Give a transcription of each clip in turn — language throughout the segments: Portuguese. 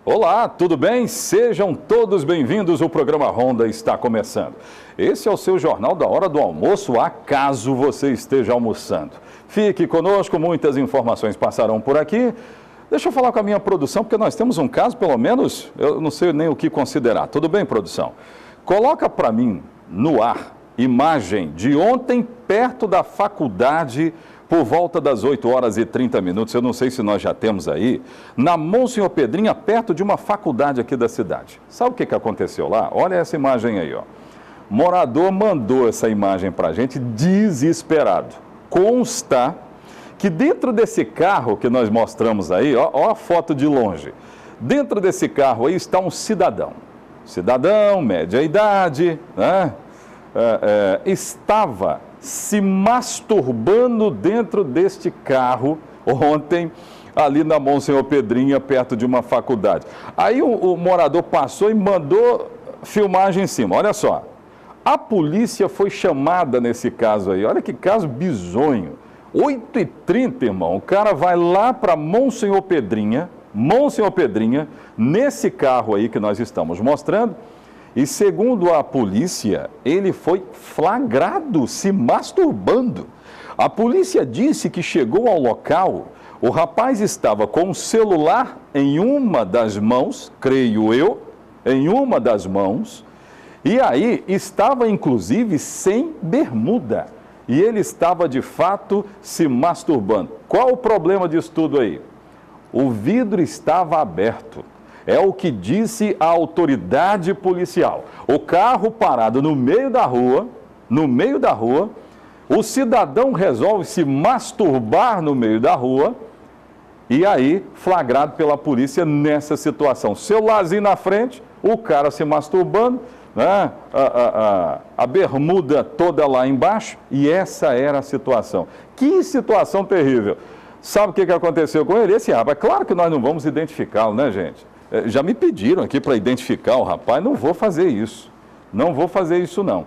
Olá, tudo bem? Sejam todos bem-vindos, o programa Ronda está começando. Esse é o seu Jornal da Hora do Almoço, acaso você esteja almoçando. Fique conosco, muitas informações passarão por aqui. Deixa eu falar com a minha produção, porque nós temos um caso, pelo menos, eu não sei nem o que considerar. Tudo bem, produção? Coloca para mim, no ar, imagem de ontem, perto da faculdade, por volta das 8 horas e 30 minutos, eu não sei se nós já temos aí, na Monsenhor Pedrinha, perto de uma faculdade aqui da cidade. Sabe o que aconteceu lá? Olha essa imagem aí, ó. Morador mandou essa imagem para a gente desesperado. Consta que dentro desse carro que nós mostramos aí, ó a foto de longe, dentro desse carro aí está um cidadão. Cidadão, média idade, né? Estava se masturbando dentro deste carro ontem, ali na Monsenhor Pedrinha, perto de uma faculdade. Aí o morador passou e mandou filmagem em cima. Olha só, a polícia foi chamada nesse caso aí. Olha que caso bizonho. 8h30, irmão, o cara vai lá para Monsenhor Pedrinha, nesse carro aí que nós estamos mostrando, e segundo a polícia, ele foi flagrado se masturbando. A polícia disse que chegou ao local, o rapaz estava com o celular em uma das mãos, creio eu, em uma das mãos, e aí estava inclusive sem bermuda. E ele estava de fato se masturbando. Qual o problema disso tudo aí? O vidro estava aberto. É o que disse a autoridade policial. O carro parado no meio da rua, o cidadão resolve se masturbar no meio da rua e aí flagrado pela polícia nessa situação. Celularzinho na frente, o cara se masturbando, né? A bermuda toda lá embaixo, e essa era a situação. Que situação terrível. Sabe o que aconteceu com ele? Esse rapaz, claro que nós não vamos identificá-lo, né, gente? Já me pediram aqui para identificar o rapaz, não vou fazer isso. Não vou fazer isso, não.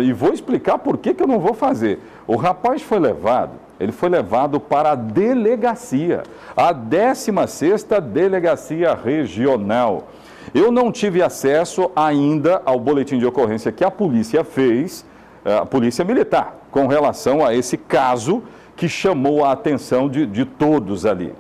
E vou explicar por que eu não vou fazer. O rapaz foi levado para a delegacia, a 16ª Delegacia Regional. Eu não tive acesso ainda ao boletim de ocorrência que a polícia fez, a polícia militar, com relação a esse caso que chamou a atenção de todos ali.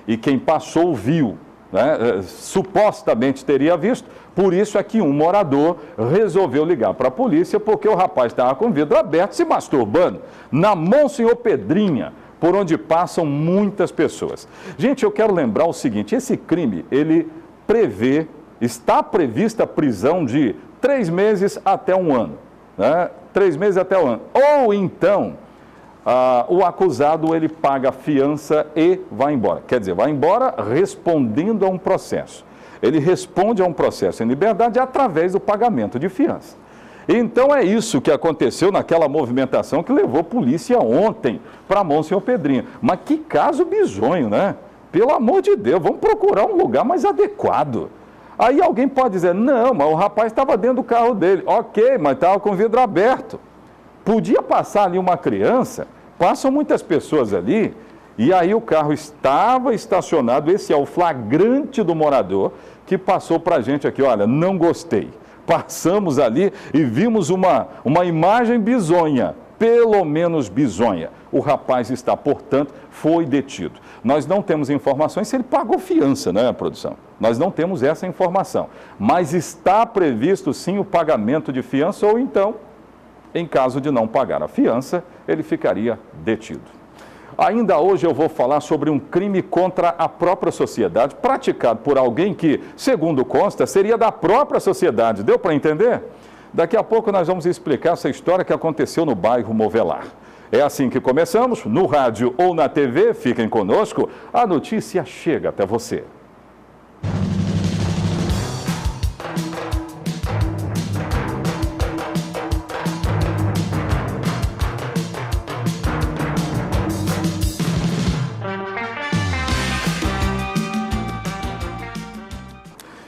E quem passou viu, né? Supostamente teria visto, por isso é que um morador resolveu ligar para a polícia, porque o rapaz estava com o vidro aberto, se masturbando, na Monsenhor Pedrinha, por onde passam muitas pessoas. Gente, eu quero lembrar o seguinte, esse crime, ele está prevista a prisão de 3 meses até 1 ano, né? 3 meses até 1 ano. Ou então, o acusado, ele paga a fiança e vai embora. Quer dizer, vai embora respondendo a um processo. Ele responde a um processo em liberdade através do pagamento de fiança. Então é isso que aconteceu naquela movimentação que levou a polícia ontem para Monsenhor Pedrinha. Mas que caso bizonho, né? Pelo amor de Deus, vamos procurar um lugar mais adequado. Aí alguém pode dizer, não, mas o rapaz estava dentro do carro dele. Ok, mas estava com o vidro aberto. Podia passar ali uma criança, passam muitas pessoas ali, e aí o carro estava estacionado. Esse é o flagrante do morador que passou para a gente aqui, olha, não gostei. Passamos ali e vimos uma imagem bizonha, pelo menos bizonha. O rapaz está, portanto, foi detido. Nós não temos informações se ele pagou fiança, né, produção? Nós não temos essa informação. Mas está previsto, sim, o pagamento de fiança, ou então, em caso de não pagar a fiança, ele ficaria detido. Ainda hoje eu vou falar sobre um crime contra a própria sociedade, praticado por alguém que, segundo consta, seria da própria sociedade. Deu para entender? Daqui a pouco nós vamos explicar essa história que aconteceu no bairro Movelar. É assim que começamos, no rádio ou na TV, fiquem conosco, a notícia chega até você.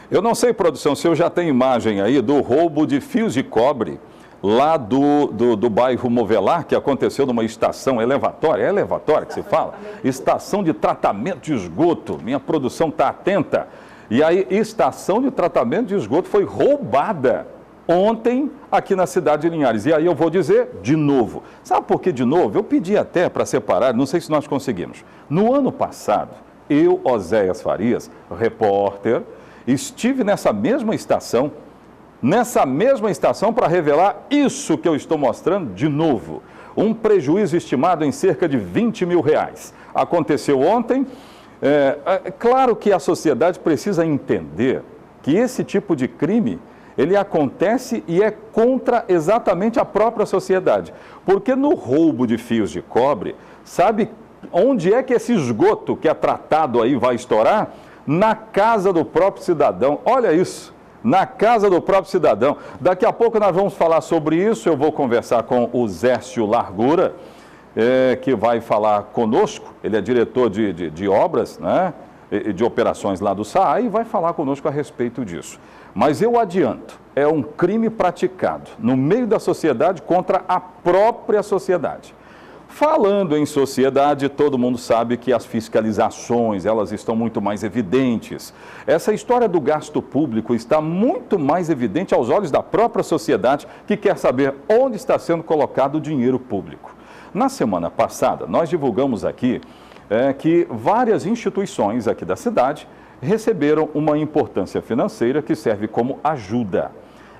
Eu não sei, produção, se eu já tenho imagem aí do roubo de fios de cobre lá do bairro Movelar, que aconteceu numa estação elevatória, é elevatória que se fala? Estação de tratamento de esgoto. Minha produção está atenta. E aí, estação de tratamento de esgoto foi roubada ontem aqui na cidade de Linhares. E aí eu vou dizer de novo. Sabe por que de novo? Eu pedi até para separar, não sei se nós conseguimos. No ano passado, eu, Oséias Farias, repórter, estive nessa mesma estação para revelar isso que eu estou mostrando de novo. Um prejuízo estimado em cerca de R$20 mil. Aconteceu ontem. Claro que a sociedade precisa entender que esse tipo de crime, ele acontece e é contra exatamente a própria sociedade. Porque no roubo de fios de cobre, sabe onde é que esse esgoto que é tratado aí vai estourar? Na casa do próprio cidadão. Olha isso, na casa do próprio cidadão. Daqui a pouco nós vamos falar sobre isso, eu vou conversar com o Zércio Largura, que vai falar conosco. Ele é diretor de obras, né, de operações lá do SAAI, e vai falar conosco a respeito disso. Mas eu adianto, é um crime praticado no meio da sociedade contra a própria sociedade. Falando em sociedade, todo mundo sabe que as fiscalizações, elas estão muito mais evidentes. Essa história do gasto público está muito mais evidente aos olhos da própria sociedade, que quer saber onde está sendo colocado o dinheiro público. Na semana passada, nós divulgamos aqui que várias instituições aqui da cidade receberam uma importância financeira que serve como ajuda.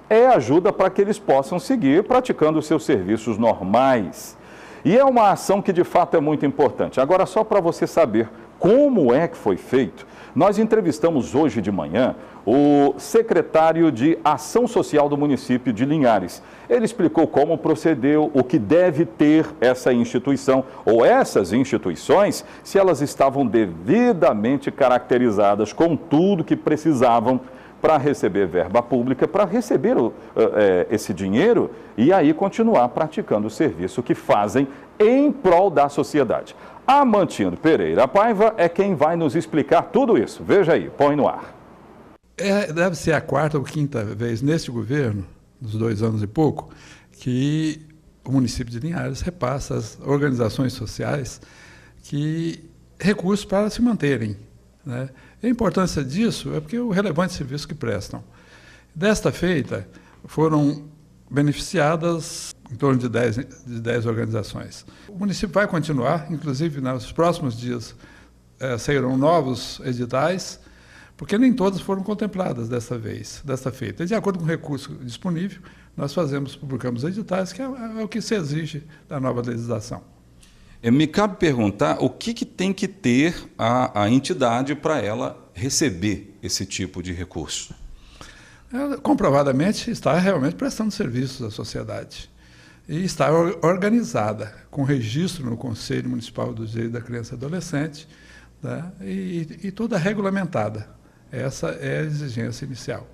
É ajuda para que eles possam seguir praticando os seus serviços normais. E é uma ação que de fato é muito importante. Agora, só para você saber como é que foi feito, nós entrevistamos hoje de manhã o secretário de Ação Social do município de Linhares. Ele explicou como procedeu, o que deve ter essa instituição ou essas instituições, se elas estavam devidamente caracterizadas com tudo que precisavam para receber verba pública, para receber esse dinheiro e aí continuar praticando o serviço que fazem em prol da sociedade. Amantindo Pereira Paiva é quem vai nos explicar tudo isso. Veja aí, põe no ar. Deve ser a quarta ou quinta vez neste governo, nos 2 anos e pouco, que o município de Linhares repassa às organizações sociais recursos para se manterem, né? A importância disso é porque o relevante serviço que prestam. Desta feita, foram beneficiadas em torno de 10 organizações. O município vai continuar, inclusive nos próximos dias sairão novos editais, porque nem todas foram contempladas desta feita. De acordo com o recurso disponível, nós publicamos editais, que é o que se exige da nova legislação. Me cabe perguntar o que tem que ter a entidade para ela receber esse tipo de recurso? Ela, comprovadamente, está realmente prestando serviços à sociedade. E está organizada, com registro no Conselho Municipal do Direito da Criança e Adolescente, né, e toda regulamentada. Essa é a exigência inicial.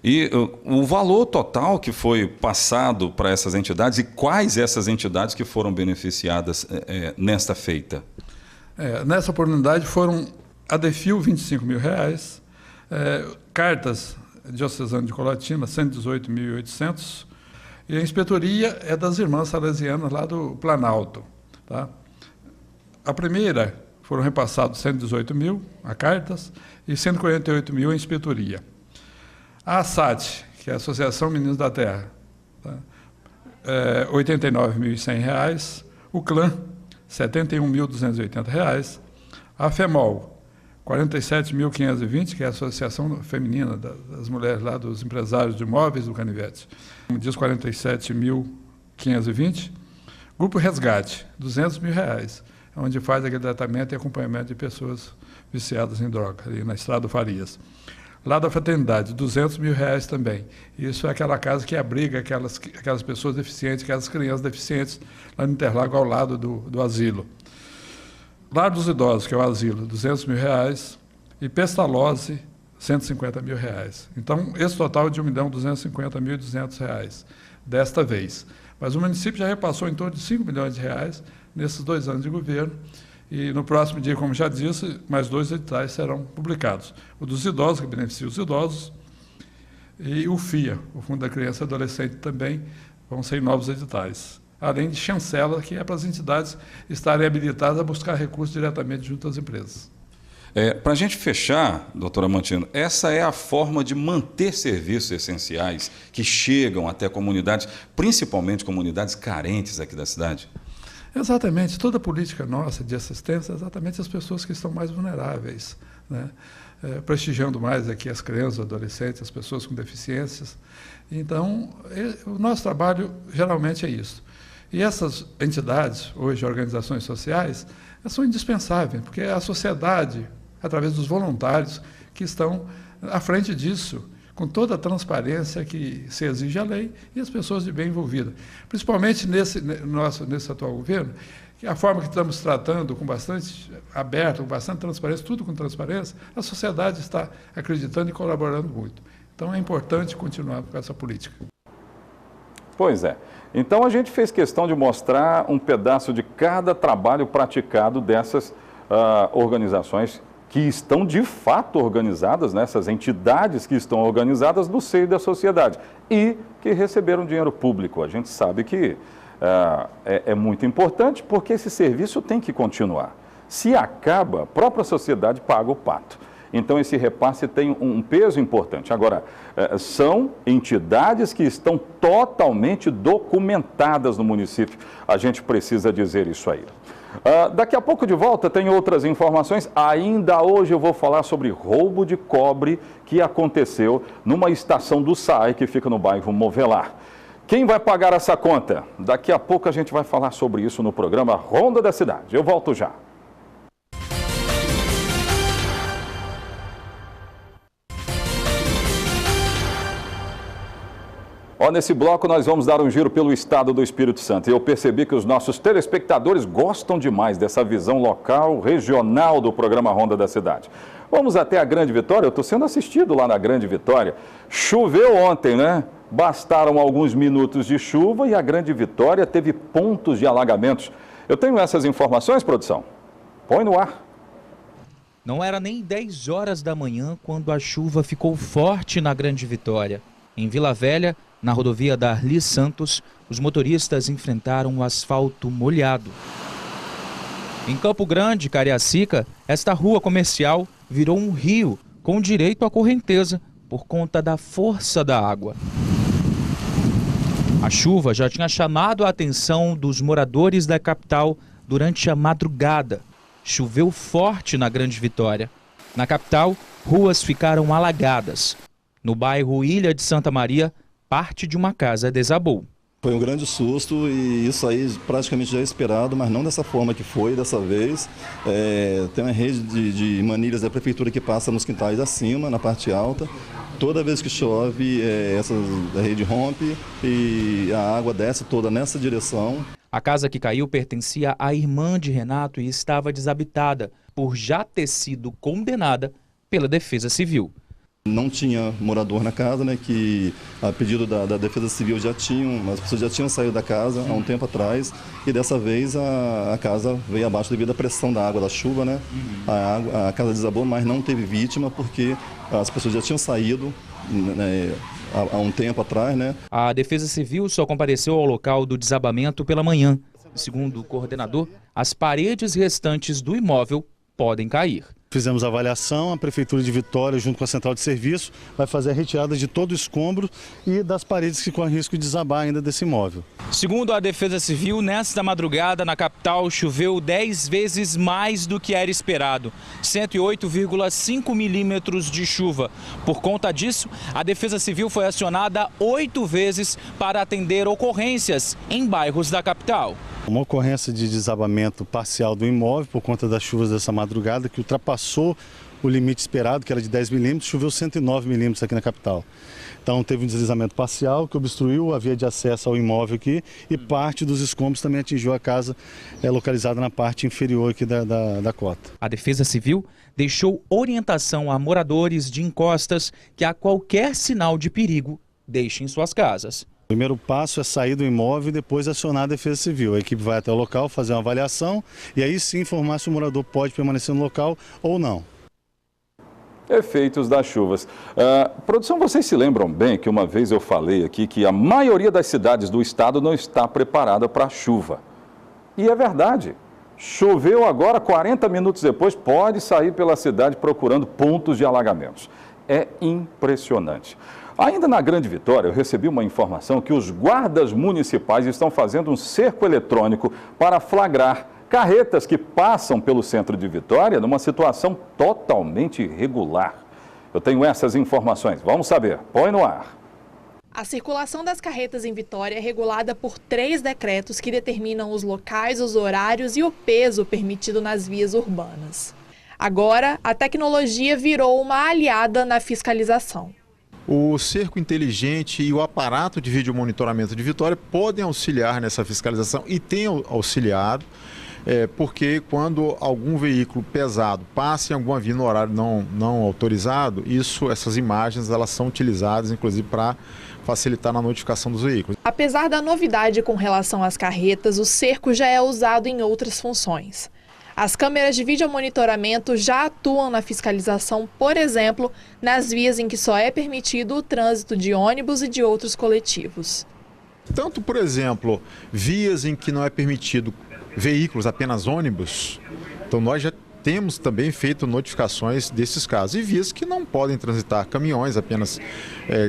E o valor total que foi passado para essas entidades e quais essas entidades que foram beneficiadas nesta feita? Nessa oportunidade foram a DEFIL, R$25 mil, Cartas Diocesano de Colatina, 118.800, e a inspetoria é das Irmãs Salesianas lá do Planalto. Tá? A primeira foram repassados 118 mil a cartas e 148 mil a inspetoria. A ASAT, que é a Associação Meninos da Terra, tá? R$ 89.100. O CLAN, R$ 71.280. A FEMOL, R$ 47.520, que é a Associação Feminina das Mulheres lá dos Empresários de Imóveis do Canivete, diz R$ 47.520. Grupo Resgate, R$ 200 mil, onde faz aquele tratamento e acompanhamento de pessoas viciadas em droga, ali na Estrada do Farias. Lá da Fraternidade, R$ 200 mil também. Isso é aquela casa que abriga aquelas pessoas deficientes, aquelas crianças deficientes, lá no Interlago, ao lado do asilo. Lar dos Idosos, que é o asilo, R$ 200 mil. E Pestalozzi, R$ 150 mil. Então, esse total de R$ 1.250.200 desta vez. Mas o município já repassou em torno de R$ 5 milhões nesses 2 anos de governo. E no próximo dia, como já disse, mais 2 editais serão publicados. O dos idosos, que beneficia os idosos, e o FIA, o Fundo da Criança e Adolescente, também vão ser novos editais. Além de chancela, que é para as entidades estarem habilitadas a buscar recursos diretamente junto às empresas. Para a gente fechar, doutora Mantino, essa é a forma de manter serviços essenciais que chegam até comunidades, principalmente comunidades carentes aqui da cidade? Exatamente. Toda a política nossa de assistência é exatamente as pessoas que estão mais vulneráveis, né? Prestigiando mais aqui as crianças, adolescentes, as pessoas com deficiências. Então, o nosso trabalho geralmente é isso. E essas entidades, hoje organizações sociais, são indispensáveis, porque é a sociedade, através dos voluntários, que estão à frente disso, com toda a transparência que se exige a lei e as pessoas de bem envolvidas. Principalmente nesse atual governo, que a forma que estamos tratando, com bastante aberto, com bastante transparência, tudo com transparência, a sociedade está acreditando e colaborando muito. Então, é importante continuar com essa política. Pois é. Então, a gente fez questão de mostrar um pedaço de cada trabalho praticado dessas organizações que estão de fato organizadas, nessas entidades que estão organizadas no seio da sociedade e que receberam dinheiro público. A gente sabe que é muito importante porque esse serviço tem que continuar. Se acaba, a própria sociedade paga o pato. Então, esse repasse tem um peso importante. Agora, são entidades que estão totalmente documentadas no município. A gente precisa dizer isso aí. Daqui a pouco de volta tem outras informações. Ainda hoje eu vou falar sobre roubo de cobre que aconteceu numa estação do SAE que fica no bairro Movelar. Quem vai pagar essa conta? Daqui a pouco a gente vai falar sobre isso no programa Ronda da Cidade. Eu volto já. Nesse bloco nós vamos dar um giro pelo estado do Espírito Santo. E eu percebi que os nossos telespectadores gostam demais dessa visão local, regional do programa Ronda da Cidade. Vamos até a Grande Vitória, eu estou sendo assistido lá na Grande Vitória. Choveu ontem, né? Bastaram alguns minutos de chuva e a Grande Vitória teve pontos de alagamentos. Eu tenho essas informações, produção? Põe no ar. Não era nem 10 horas da manhã quando a chuva ficou forte na Grande Vitória. Em Vila Velha, na rodovia da Arli Santos, os motoristas enfrentaram o asfalto molhado. Em Campo Grande, Cariacica, esta rua comercial virou um rio com direito à correnteza por conta da força da água. A chuva já tinha chamado a atenção dos moradores da capital durante a madrugada. Choveu forte na Grande Vitória. Na capital, ruas ficaram alagadas. No bairro Ilha de Santa Maria, parte de uma casa desabou. Foi um grande susto e isso aí praticamente já é esperado, mas não dessa forma que foi dessa vez. Tem uma rede de manilhas da prefeitura que passa nos quintais acima, na parte alta. Toda vez que chove, essa rede rompe e a água desce toda nessa direção. A casa que caiu pertencia à irmã de Renato e estava desabitada por já ter sido condenada pela Defesa Civil. Não tinha morador na casa, né, que a pedido da Defesa Civil as pessoas já tinham saído da casa há um tempo atrás e dessa vez a casa veio abaixo devido à pressão da água da chuva, né? A casa desabou, mas não teve vítima porque as pessoas já tinham saído, né, há um tempo atrás, né? A Defesa Civil só compareceu ao local do desabamento pela manhã. Segundo o coordenador, as paredes restantes do imóvel podem cair. Fizemos a avaliação, a Prefeitura de Vitória, junto com a Central de Serviço, vai fazer a retirada de todo o escombro e das paredes que correm risco de desabar ainda desse imóvel. Segundo a Defesa Civil, nesta madrugada na capital choveu 10 vezes mais do que era esperado, 108,5 milímetros de chuva. Por conta disso, a Defesa Civil foi acionada 8 vezes para atender ocorrências em bairros da capital. Uma ocorrência de desabamento parcial do imóvel por conta das chuvas dessa madrugada, que ultrapassou o limite esperado, que era de 10 milímetros, choveu 109 milímetros aqui na capital. Então teve um deslizamento parcial que obstruiu a via de acesso ao imóvel aqui e parte dos escombros também atingiu a casa localizada na parte inferior aqui da cota. A Defesa Civil deixou orientação a moradores de encostas que a qualquer sinal de perigo deixem suas casas. O primeiro passo é sair do imóvel e depois acionar a Defesa Civil. A equipe vai até o local, fazer uma avaliação e aí sim informar se o morador pode permanecer no local ou não. Efeitos das chuvas. Produção, vocês se lembram bem que uma vez eu falei aqui que a maioria das cidades do estado não está preparada para a chuva. E é verdade. Choveu agora, 40 minutos depois, pode sair pela cidade procurando pontos de alagamentos. É impressionante. Ainda na Grande Vitória, eu recebi uma informação que os guardas municipais estão fazendo um cerco eletrônico para flagrar carretas que passam pelo centro de Vitória numa situação totalmente irregular. Eu tenho essas informações. Vamos saber. Põe no ar. A circulação das carretas em Vitória é regulada por 3 decretos que determinam os locais, os horários e o peso permitido nas vias urbanas. Agora, a tecnologia virou uma aliada na fiscalização. O cerco inteligente e o aparato de vídeo monitoramento de Vitória podem auxiliar nessa fiscalização e têm auxiliado, porque quando algum veículo pesado passa em alguma via no horário não autorizado, essas imagens elas são utilizadas inclusive para facilitar na notificação dos veículos. Apesar da novidade com relação às carretas, o cerco já é usado em outras funções. As câmeras de videomonitoramento já atuam na fiscalização, por exemplo, nas vias em que só é permitido o trânsito de ônibus e de outros coletivos. Tanto, por exemplo, vias em que não é permitido veículos, apenas ônibus, então nós já temos também feito notificações desses casos. E vias que não podem transitar caminhões, apenas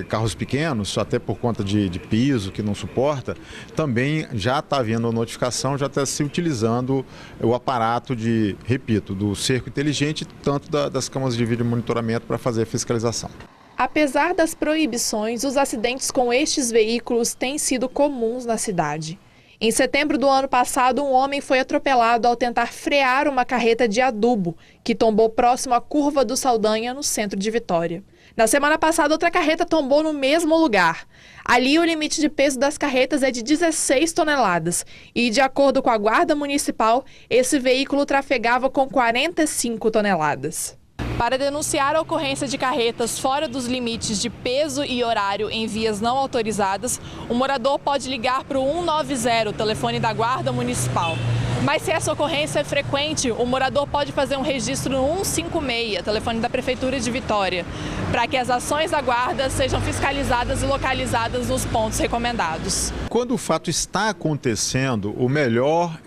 carros pequenos, até por conta de piso que não suporta, também já está havendo notificação, já está se utilizando o aparato do cerco inteligente, tanto das câmeras de vídeo monitoramento para fazer a fiscalização. Apesar das proibições, os acidentes com estes veículos têm sido comuns na cidade. Em setembro do ano passado, um homem foi atropelado ao tentar frear uma carreta de adubo, que tombou próximo à curva do Saldanha, no centro de Vitória. Na semana passada, outra carreta tombou no mesmo lugar. Ali, o limite de peso das carretas é de 16 toneladas e, de acordo com a Guarda Municipal, esse veículo trafegava com 45 toneladas. Para denunciar a ocorrência de carretas fora dos limites de peso e horário em vias não autorizadas, o morador pode ligar para o 190, o telefone da Guarda Municipal. Mas se essa ocorrência é frequente, o morador pode fazer um registro no 156, telefone da Prefeitura de Vitória, para que as ações da Guarda sejam fiscalizadas e localizadas nos pontos recomendados. Quando o fato está acontecendo, o melhor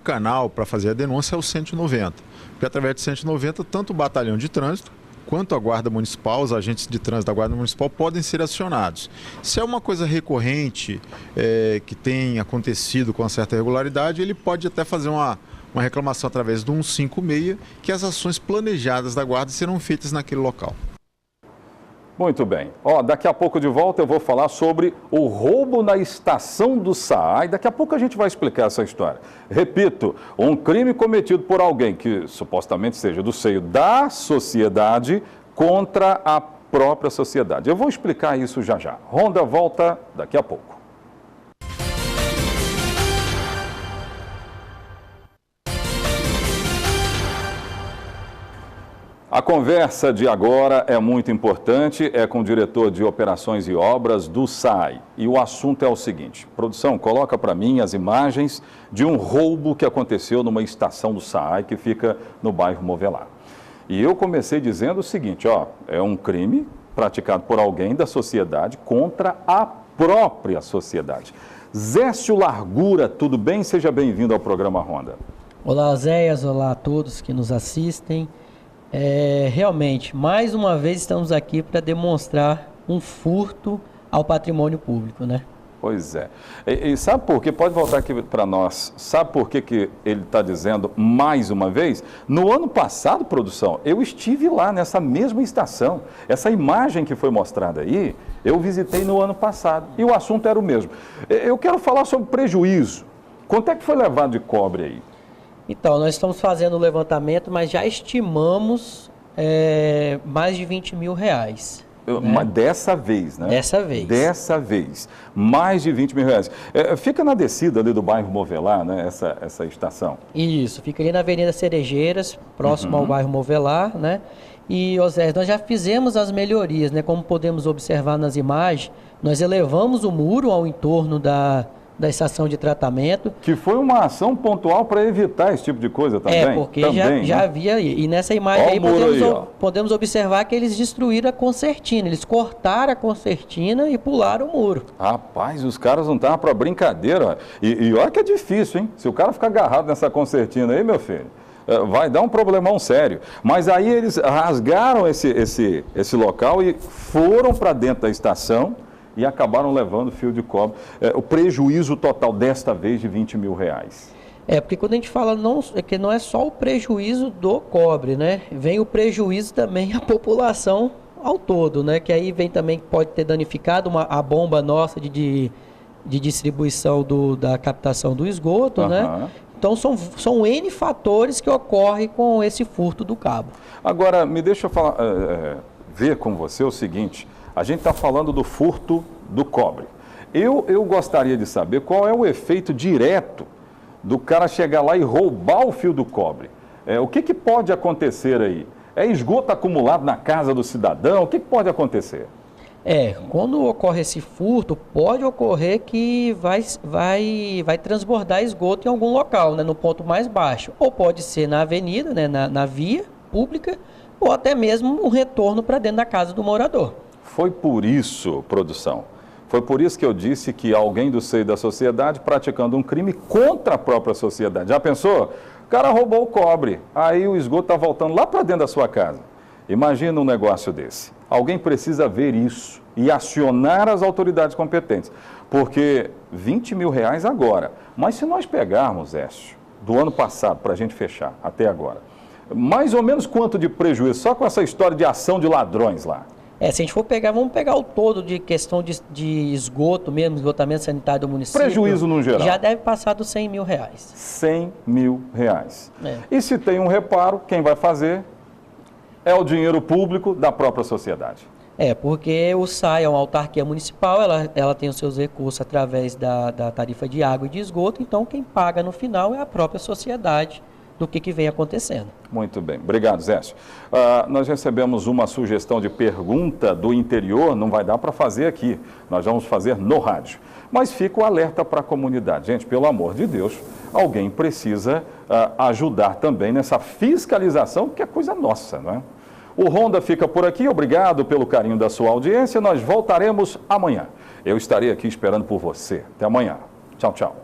canal para fazer a denúncia é o 190. Porque através do 190, tanto o batalhão de trânsito quanto a Guarda Municipal, os agentes de trânsito da Guarda Municipal podem ser acionados. Se é uma coisa recorrente que tem acontecido com uma certa regularidade, ele pode até fazer uma reclamação através do 156, que as ações planejadas da Guarda serão feitas naquele local. Muito bem. Daqui a pouco de volta eu vou falar sobre o roubo na estação do SAAI. Daqui a pouco a gente vai explicar essa história. Repito, um crime cometido por alguém que supostamente seja do seio da sociedade contra a própria sociedade. Eu vou explicar isso já já. Ronda volta daqui a pouco. A conversa de agora é muito importante, é com o diretor de operações e obras do SAAI. E o assunto é o seguinte: produção, coloca para mim as imagens de um roubo que aconteceu numa estação do SAAI que fica no bairro Movelar. E eu comecei dizendo o seguinte, é um crime praticado por alguém da sociedade contra a própria sociedade. Zécio Largura, tudo bem? Seja bem-vindo ao programa Ronda. Olá, Zéias, olá a todos que nos assistem. Realmente, mais uma vez estamos aqui para demonstrar um furto ao patrimônio público, né? Pois é. E sabe por quê? Pode voltar aqui para nós. Sabe por que ele está dizendo mais uma vez? No ano passado, produção, eu estive lá nessa mesma estação. Essa imagem que foi mostrada aí, eu visitei no ano passado. E o assunto era o mesmo. Eu quero falar sobre prejuízo. Quanto é que foi levado de cobre aí? Então, nós estamos fazendo o levantamento, mas já estimamos mais de 20 mil reais. Né? Dessa vez, né? Dessa vez. Dessa vez. Mais de 20 mil reais. Fica na descida ali do bairro Movelar, né? Essa estação. Isso, fica ali na Avenida Cerejeiras, próximo ao bairro Movelar, né? E, Osé, nós já fizemos as melhorias, né? Como podemos observar nas imagens, nós elevamos o muro ao entorno da estação de tratamento. Que foi uma ação pontual para evitar esse tipo de coisa também. Porque também, já né? havia, e nessa imagem aí, podemos observar que eles destruíram a concertina, eles cortaram a concertina e pularam o muro. Rapaz, os caras não estavam para brincadeira. E olha que é difícil, hein? Se o cara ficar agarrado nessa concertina aí, meu filho, vai dar um problemão sério. Mas aí eles rasgaram esse local e foram para dentro da estação e acabaram levando fio de cobre. O prejuízo total desta vez de R$20 mil. Porque quando a gente fala que não é só o prejuízo do cobre, né? Vem o prejuízo também à população ao todo, né? Que aí vem também que pode ter danificado a bomba nossa de distribuição da captação do esgoto, né? Então são N fatores que ocorrem com esse furto do cabo. Agora, me deixa eu falar, ver com você o seguinte, a gente está falando do furto do cobre. Eu gostaria de saber qual é o efeito direto do cara chegar lá e roubar o fio do cobre. O que pode acontecer aí? É esgoto acumulado na casa do cidadão? O que pode acontecer? Quando ocorre esse furto, pode ocorrer que vai transbordar esgoto em algum local, né, no ponto mais baixo. Ou pode ser na avenida, né, na via pública, ou até mesmo um retorno para dentro da casa do morador. Foi por isso, produção, foi por isso que eu disse que alguém do seio da sociedade praticando um crime contra a própria sociedade. Já pensou? O cara roubou o cobre, aí o esgoto está voltando lá para dentro da sua casa. Imagina um negócio desse. Alguém precisa ver isso e acionar as autoridades competentes. Porque R$20 mil agora. Mas se nós pegarmos, Écio, do ano passado, para a gente fechar, até agora, mais ou menos quanto de prejuízo, só com essa história de ação de ladrões lá? Se a gente for pegar, vamos pegar o todo de questão de esgoto mesmo, esgotamento sanitário do município. Prejuízo no geral? Já deve passar dos R$100 mil. R$100 mil. E se tem um reparo, quem vai fazer é o dinheiro público da própria sociedade. Porque o SAI é uma autarquia municipal, ela tem os seus recursos através da tarifa de água e de esgoto, então quem paga no final é a própria sociedade do que vem acontecendo. Muito bem. Obrigado, Zécio. Nós recebemos uma sugestão de pergunta do interior, não vai dar para fazer aqui, nós vamos fazer no rádio. Mas fica o alerta para a comunidade. Gente, pelo amor de Deus, alguém precisa ajudar também nessa fiscalização, que é coisa nossa, não é? O Ronda fica por aqui, obrigado pelo carinho da sua audiência, nós voltaremos amanhã. Eu estarei aqui esperando por você. Até amanhã. Tchau, tchau.